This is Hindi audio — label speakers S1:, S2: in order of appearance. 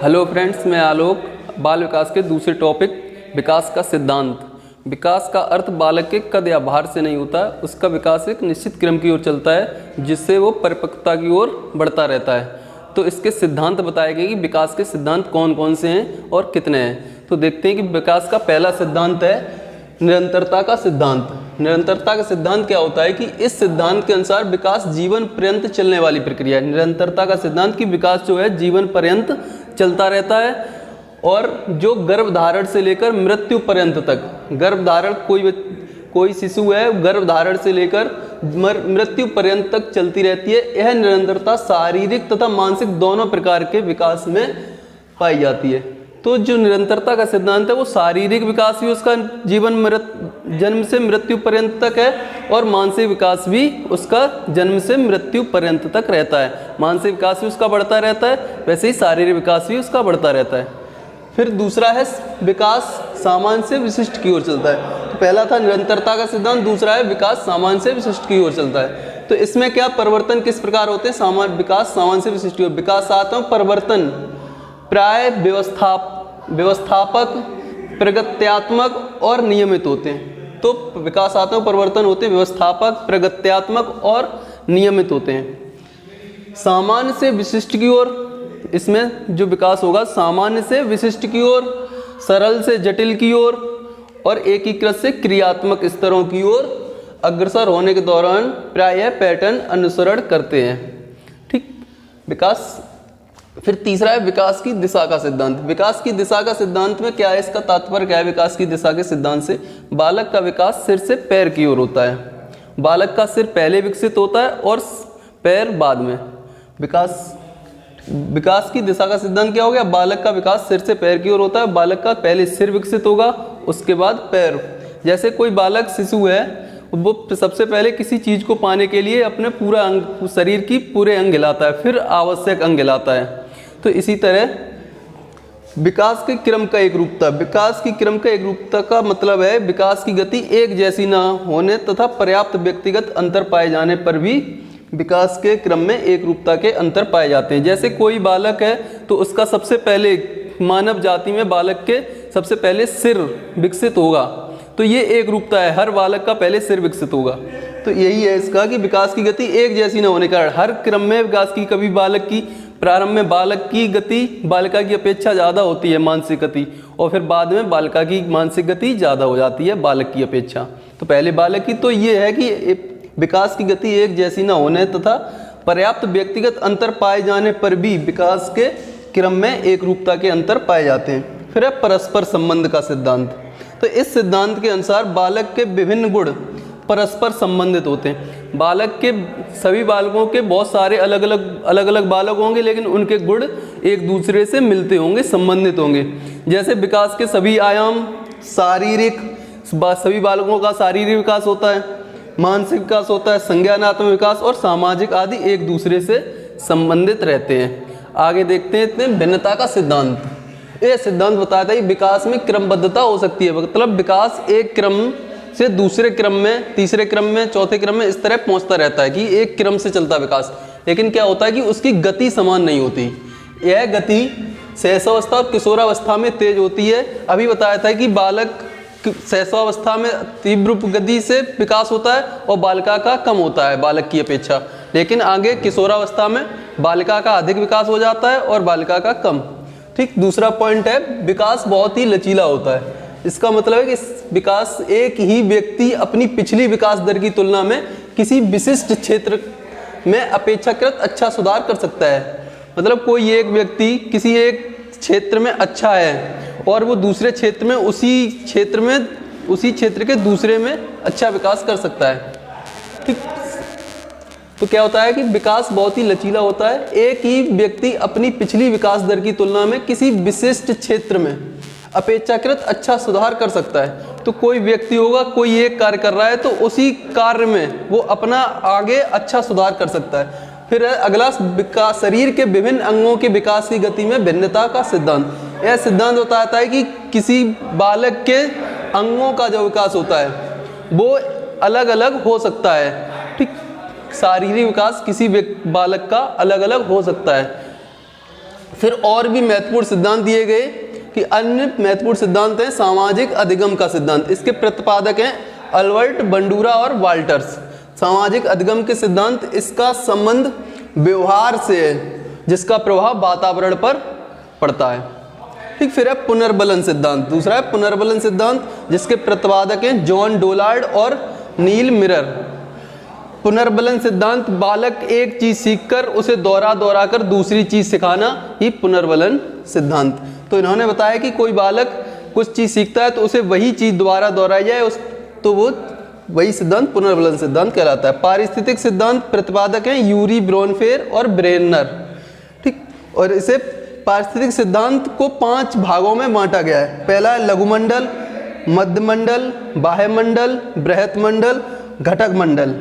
S1: हेलो फ्रेंड्स, मैं आलोक। बाल विकास के दूसरे टॉपिक विकास का सिद्धांत। विकास का अर्थ बालक के कद या भार से नहीं होता, उसका विकास एक निश्चित क्रम की ओर चलता है जिससे वो परिपक्वता की ओर बढ़ता रहता है। तो इसके सिद्धांत बताए गए कि विकास के सिद्धांत कौन कौन से हैं और कितने हैं। तो देखते हैं कि विकास का पहला सिद्धांत है निरंतरता का सिद्धांत। निरंतरता का सिद्धांत क्या होता है कि इस सिद्धांत के अनुसार विकास जीवन पर्यंत चलने वाली प्रक्रिया है। निरंतरता का सिद्धांत की विकास जो है जीवन पर्यंत चलता रहता है और जो गर्भधारण से लेकर मृत्यु पर्यंत तक, गर्भधारण कोई शिशु है गर्भधारण से लेकर मृत्यु पर्यंत तक चलती रहती है। यह निरंतरता शारीरिक तथा मानसिक दोनों प्रकार के विकास में पाई जाती है। तो जो निरंतरता का सिद्धांत है वो शारीरिक विकास भी उसका जन्म से मृत्यु पर्यंत तक है और मानसिक विकास भी उसका जन्म से मृत्यु पर्यंत तक रहता है। मानसिक विकास भी उसका बढ़ता रहता है, वैसे ही शारीरिक विकास भी उसका बढ़ता रहता है। फिर दूसरा है विकास सामान्य से विशिष्ट की ओर चलता है। तो पहला था निरंतरता का सिद्धांत, दूसरा है विकास सामान्य से विशिष्ट की ओर चलता है। तो इसमें क्या परिवर्तन किस प्रकार होते हैं? विकास सामान्य से विशिष्ट की ओर। विकासात्मक परिवर्तन प्राय व्यवस्थापक, प्रगत्यात्मक और नियमित होते हैं। तो विकासात्मक परिवर्तन होते हैं व्यवस्थापक, प्रगत्यात्मक और नियमित होते हैं। सामान्य से विशिष्ट की ओर, इसमें जो विकास होगा सामान्य से विशिष्ट की ओर, सरल से जटिल की ओर और एकीकृत से क्रियात्मक स्तरों की ओर अग्रसर होने के दौरान प्रायः पैटर्न अनुसरण करते हैं। ठीक, विकास। फिर तीसरा है विकास की दिशा का सिद्धांत। विकास की दिशा का सिद्धांत में क्या है, इसका तात्पर्य क्या है? विकास की दिशा के सिद्धांत से बालक का विकास सिर से पैर की ओर होता है। बालक का सिर पहले विकसित होता है और पैर बाद में। विकास की दिशा का सिद्धांत क्या हो गया? बालक का विकास सिर से पैर की ओर होता है। बालक का पहले सिर विकसित होगा, उसके बाद पैर। जैसे कोई बालक शिशु है, वो सबसे पहले किसी चीज को पाने के लिए अपने पूरा अंग, शरीर की पूरे अंग हिलाता है, फिर आवश्यक अंग हिलाता है। तो इसी तरह विकास के क्रम का एक रूपता। विकास की क्रम का एक रूपता का मतलब है विकास की गति एक जैसी न होने तथा पर्याप्त व्यक्तिगत अंतर पाए जाने पर भी विकास के क्रम में एक रूपता के अंतर पाए जाते हैं। जैसे कोई बालक है तो उसका सबसे पहले मानव जाति में बालक के सबसे पहले सिर विकसित होगा, तो ये एक रूपता है, हर बालक का पहले सिर विकसित होगा। तो यही है इसका कि विकास की गति एक जैसी न होने के कारण हर क्रम में विकास की, कभी बालक की प्रारंभ में बालक की गति बालिका की अपेक्षा ज़्यादा होती है मानसिक गति, और फिर बाद में बालिका की मानसिक गति ज़्यादा हो जाती है बालक की अपेक्षा। तो पहले बालक की। तो ये है कि विकास की गति एक जैसी न होने तथा पर्याप्त व्यक्तिगत अंतर पाए जाने पर भी विकास के क्रम में एक रूपता के अंतर पाए जाते हैं। फिर है परस्पर संबंध का सिद्धांत। तो इस सिद्धांत के अनुसार बालक के विभिन्न गुण परस्पर संबंधित होते हैं। बालक के सभी बालकों के बहुत सारे अलग अलग बालक होंगे, लेकिन उनके गुण एक दूसरे से मिलते होंगे, संबंधित होंगे। जैसे विकास के सभी आयाम शारीरिक, सभी बालकों का शारीरिक विकास होता है, मानसिक विकास होता है, संज्ञानात्मक विकास और सामाजिक आदि एक दूसरे से संबंधित रहते हैं। आगे देखते हैं इतने भिन्नता का सिद्धांत। यह सिद्धांत बताता है कि विकास में क्रमबद्धता हो सकती है, मतलब विकास एक क्रम से दूसरे क्रम में, तीसरे क्रम में, चौथे क्रम में इस तरह पहुंचता रहता है कि एक क्रम से चलता विकास। लेकिन क्या होता है कि उसकी गति समान नहीं होती। यह गति शैशवावस्था और किशोरावस्था में तेज होती है। अभी बताया था कि बालक शैशवावस्था में तीव्र गति से विकास होता है और बालिका का कम होता है बालक की अपेक्षा, लेकिन आगे किशोरावस्था में बालिका का अधिक विकास हो जाता है और बालिका का कम। ठीक, दूसरा पॉइंट है विकास बहुत ही लचीला होता है। इसका मतलब है कि विकास एक ही व्यक्ति अपनी पिछली विकास दर की तुलना में किसी विशिष्ट क्षेत्र में अपेक्षाकृत अच्छा सुधार कर सकता है। मतलब कोई एक व्यक्ति किसी एक क्षेत्र में अच्छा है और वो दूसरे क्षेत्र में उसी क्षेत्र के दूसरे में अच्छा विकास कर सकता है। ठीक, तो क्या होता है कि विकास बहुत ही लचीला होता है। एक ही व्यक्ति अपनी पिछली विकास दर की तुलना में किसी विशिष्ट क्षेत्र में अपेक्षाकृत अच्छा सुधार कर सकता है। तो कोई व्यक्ति होगा, कोई एक कार्य कर रहा है तो उसी कार्य में वो अपना आगे अच्छा सुधार कर सकता है। फिर अगला विकास, शरीर के विभिन्न अंगों के विकास की गति में भिन्नता का सिद्धांत। यह सिद्धांत बताता है कि किसी बालक के अंगों का जो विकास होता है वो अलग अलग हो सकता है। ठीक, शारीरिक विकास किसी बालक का अलग अलग हो सकता है। फिर और भी महत्वपूर्ण सिद्धांत दिए गए कि अन्य महत्वपूर्ण सिद्धांत हैं सामाजिक अधिगम का सिद्धांत। इसके प्रतिपादक हैं अल्बर्ट बंडूरा और वाल्टर्स। सामाजिक अधिगम के सिद्धांत, इसका संबंध व्यवहार से है जिसका प्रभाव वातावरण पर पड़ता है। ठीक, फिर है पुनर्बलन सिद्धांत। दूसरा है पुनर्बलन सिद्धांत जिसके प्रतिपादक हैं जॉन डोलार्ड और नील मिरर। पुनर्बलन सिद्धांत, बालक एक चीज सीखकर उसे दोहरा कर दूसरी चीज सिखाना, ही पुनर्बलन सिद्धांत। तो इन्होंने बताया कि कोई बालक कुछ चीज सीखता है तो उसे वही चीज दोबारा दोहराई जाए, तो वो वही सिद्धांत पुनर्बलन सिद्धांत कहलाता है। पारिस्थितिक सिद्धांत प्रतिपादक हैं यूरी ब्रोनफेर और ब्रेनर। ठीक, और इसे पारिस्थितिक सिद्धांत को 5 भागों में बांटा गया है। पहला है लघुमंडल, मध्यमंडल, बाह्यमंडल, बृहत मंडल, घटक मंडल।